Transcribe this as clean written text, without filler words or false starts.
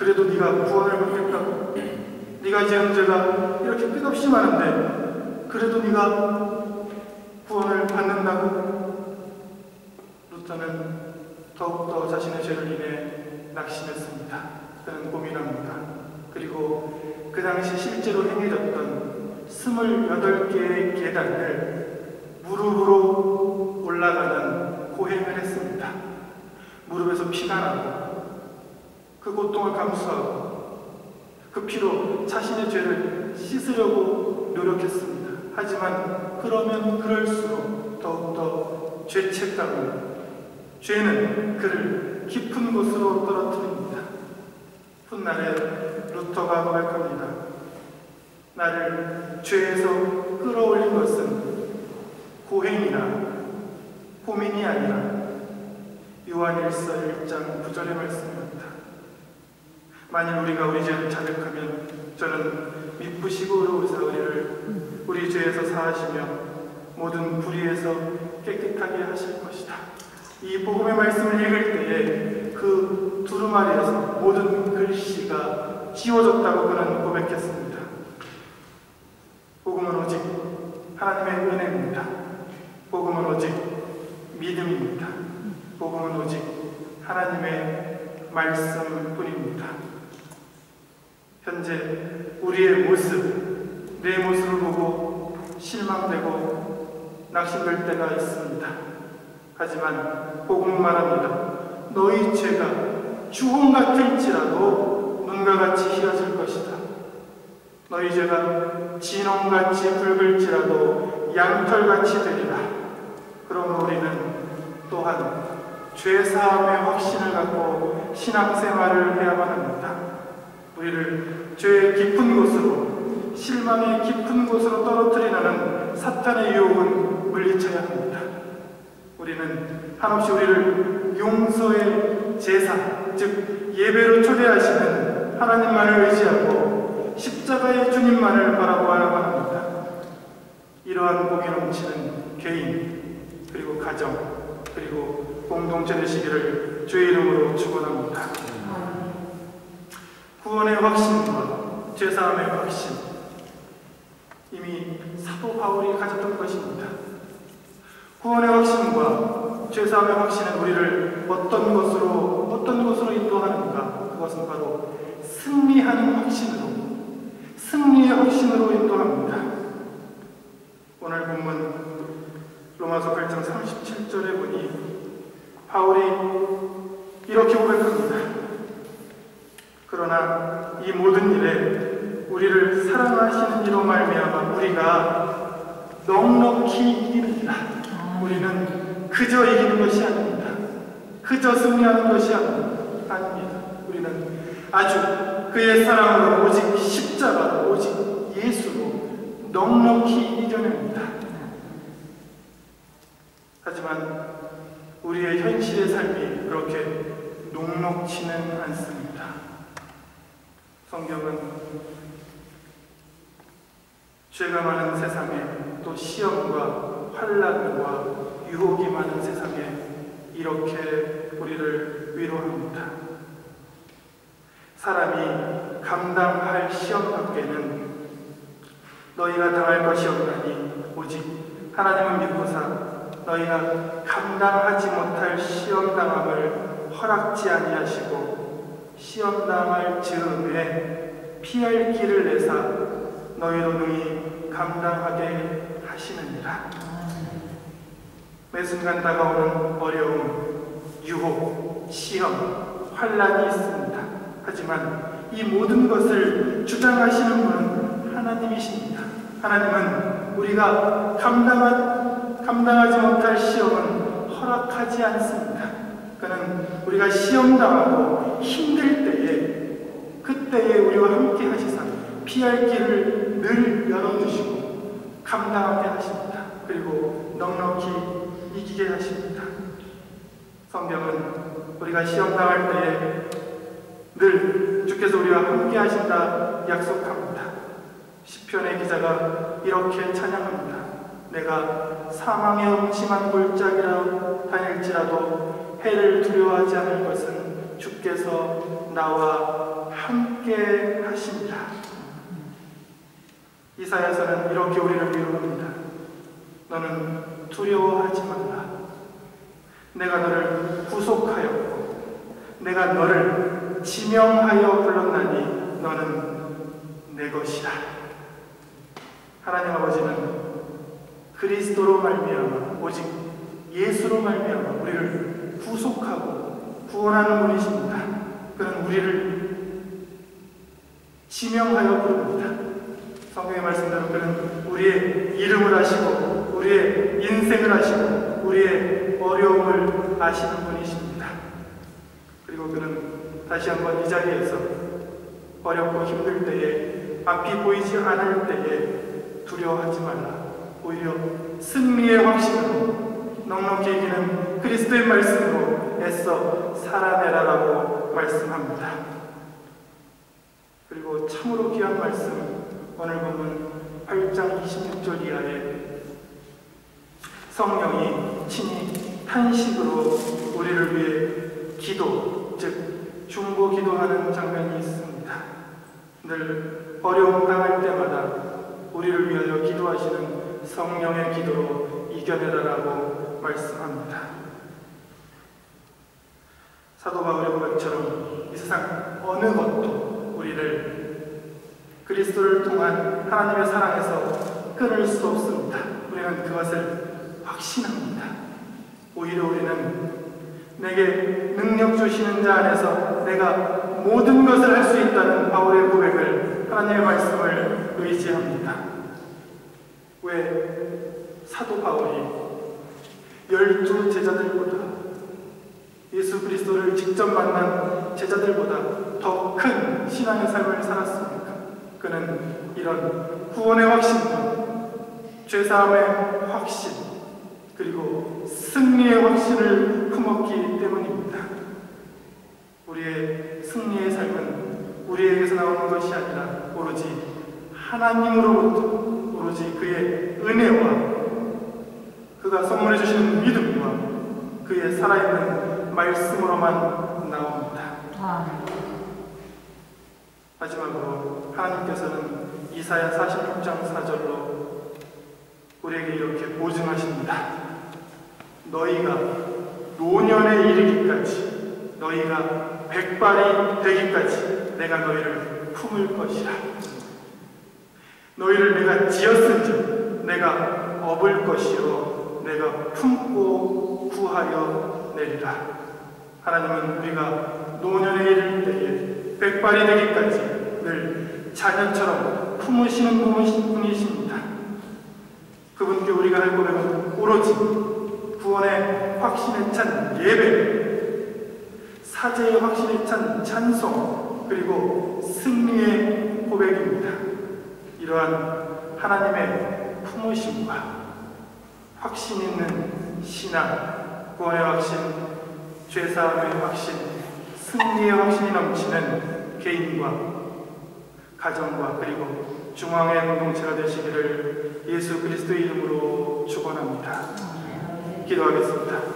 그래도 네가 구원을 받겠다고. 네가 지은 죄가 이렇게 끝없이 많은데 그래도 네가 구원을 받는다고. 루터는 더욱더 자신의 죄를 인해 낙심했습니다. 그는 고민합니다. 그리고 그 당시 실제로 행해졌던 28개의 계단을 무릎으로 올라가는 고행을 했습니다. 무릎에서 피가 나고 그 고통을 감수하고 그 피로 자신의 죄를 씻으려고 노력했습니다. 하지만 그러면 그럴수록 더욱더 죄책감을, 죄는 그를 깊은 곳으로 떨어뜨립니다. 훗날에 루터가 고백합니다. 나를 죄에서 끌어올린 것은 고행이나 고민이 아니라 요한일서 1장 9절의 말씀입니다. 만일 우리가 우리 죄를 자백하면 저는 미쁘시고 의로우사 우리 죄에서 사하시며 모든 불의에서 깨끗하게 하실 것이다. 이 복음의 말씀을 읽을 때에 그 두루마리에서 모든 글씨가 지워졌다고 그는 고백했습니다. 복음은 오직 하나님의 은혜입니다. 복음은 오직 믿음입니다. 복음은 오직 하나님의 말씀뿐입니다. 현재 우리의 모습, 내 모습을 보고 실망되고 낙심될 때가 있습니다. 하지만 복음은 말합니다. 너희 죄가 주홍 같을지라도 눈과 같이 희어질 것이다. 너희 죄가 진홍같이 붉을지라도 양털같이 되리라. 그러므로 우리는 또한 죄사함의 확신을 갖고 신앙생활을 해야만 합니다. 우리를 죄의 깊은 곳으로, 실망의 깊은 곳으로 떨어뜨리는 사탄의 유혹은 물리쳐야 합니다. 우리는 한없이 우리를 용서의 제사, 즉 예배로 초대하시는 하나님만을 의지하고 십자가의 주님만을 바라보아야만 합니다. 이러한 복이 넘치는 개인, 그리고 가정, 그리고 공동체 되시기를 주의 이름으로 축원합니다. 구원의 확신과 죄사함의 확신, 이미 사도 바울이 가졌던 것입니다. 구원의 확신과 죄사함의 확신은 우리를 어떤 것으로 인도하는가? 그것은 바로 승리하는 확신으로, 승리의 확신으로 인도합니다. 오늘 본문 로마서 8장 37절에 보니 바울이 이렇게 고백합니다. 그러나 이 모든 일에 우리를 사랑하시는 이로 말미암아 우리가 넉넉히 이기느니라. 우리는 그저 이기는 것이 아닙니다. 그저 승리하는 것이 아닙니다. 우리는 아주 그의 사랑으로, 오직 십자가로, 오직 예수로 넉넉히 이겨냅니다. 하지만 우리의 현실의 삶이 그렇게 녹록치는 않습니다. 성경은 죄가 많은 세상에, 또 시험과 환난과 유혹이 많은 세상에 이렇게 우리를 위로합니다. 사람이 감당할 시험 밖에는 너희가 당할 것이 없나니 오직 하나님은 믿고사 너희가 감당하지 못할 시험당함을 허락지 아니하시고 시험당할 즈음에 피할 길을 내사 너희로 능히 감당하게 하시느니라. 매 순간 다가오는 어려움, 유혹, 시험, 환난이 있습니다. 하지만 이 모든 것을 주장하시는 분은 하나님이십니다. 하나님은 우리가 감당하지 못할 시험은 허락하지 않습니다. 그는 우리가 시험당하고 힘들 때에, 그때에 우리와 함께 하시사 피할 길을 늘 열어주시고 감당하게 하십니다. 그리고 넉넉히 이기게 하십니다. 성경은 우리가 시험당할 때에 늘 주께서 우리와 함께 하신다 약속합니다. 시편의 기자가 이렇게 찬양합니다. 내가 사망의 음침한 골짜기로 다닐지라도 해를 두려워하지 않을 것은 주께서 나와 함께 하십니다. 이사야서는 이렇게 우리를 위로합니다. 너는 두려워하지 말라. 내가 너를 구속하였고 내가 너를 지명하여 불렀나니 너는 내 것이라. 하나님 아버지는 그리스도로 말미암아 오직 예수로 말미암아 우리를 구속하고 구원하는 분이십니다. 그는 우리를 지명하여 부릅니다. 성경의 말씀대로 그는 우리의 이름을 아시고 우리의 인생을 아시고 우리의 어려움을 아시는 분이십니다. 그리고 그는 다시 한번 이 자리에서 어렵고 힘들 때에 앞이 보이지 않을 때에 두려워하지 말라. 오히려 승리의 확신으로 넉넉히 이기는 그리스도의 말씀으로 애써 살아내라라고 말씀합니다. 그리고 참으로 귀한 말씀, 오늘 보면 8장 26절 이하에 성령이 친히 탄식으로 우리를 위해 기도, 즉 중보 기도하는 장면이 있습니다. 늘 어려움 당할 때마다 우리를 위하여 기도하시는 성령의 기도로 이겨내라라고 말씀합니다. 사도 바울의 고백처럼 이 세상 어느 것도 우리를 그리스도를 통한 하나님의 사랑에서 끊을 수 없습니다. 우리는 그것을 확신합니다. 오히려 우리는 내게 능력 주시는 자 안에서 내가 모든 것을 할 수 있다는 바울의 고백을 하나님의 말씀을 의지합니다. 왜 사도 바울이 12 제자들보다 예수 그리스도를 직접 만난 제자들보다 더 큰 신앙의 삶을 살았습니까? 그는 이런 구원의 확신과 죄사함의 확신 그리고 승리의 확신을 품었기 때문입니다. 우리의 승리의 삶은 우리에게서 나오는 것이 아니라 오로지 하나님으로부터 오로지 그의 은혜와 그가 선물해 주시는 믿음과 그의 살아있는 말씀으로만 나옵니다. 마지막으로 하나님께서는 이사야 46장 4절로 우리에게 이렇게 보증하십니다. 너희가 노년에 이르기까지 너희가 백발이 되기까지 내가 너희를 품을 것이라. 너희를 내가 지었은즉 내가 업을 것이요 내가 품고 구하여 내리라. 하나님은 우리가 노년에 이를 때에 백발이 되기까지 늘 자녀처럼 품으시는 분이십니다. 그분께 우리가 할 고백은 오로지 구원의 확신에 찬 예배, 사죄의 확신에 찬 찬송, 그리고 승리의 고백입니다. 이러한 하나님의 품으심과 확신 있는 신앙, 구원의 확신, 죄사함의 확신, 승리의 확신이 넘치는 개인과 가정과 그리고 중앙의 공동체가 되시기를 예수 그리스도의 이름으로 축원합니다. 기도하겠습니다.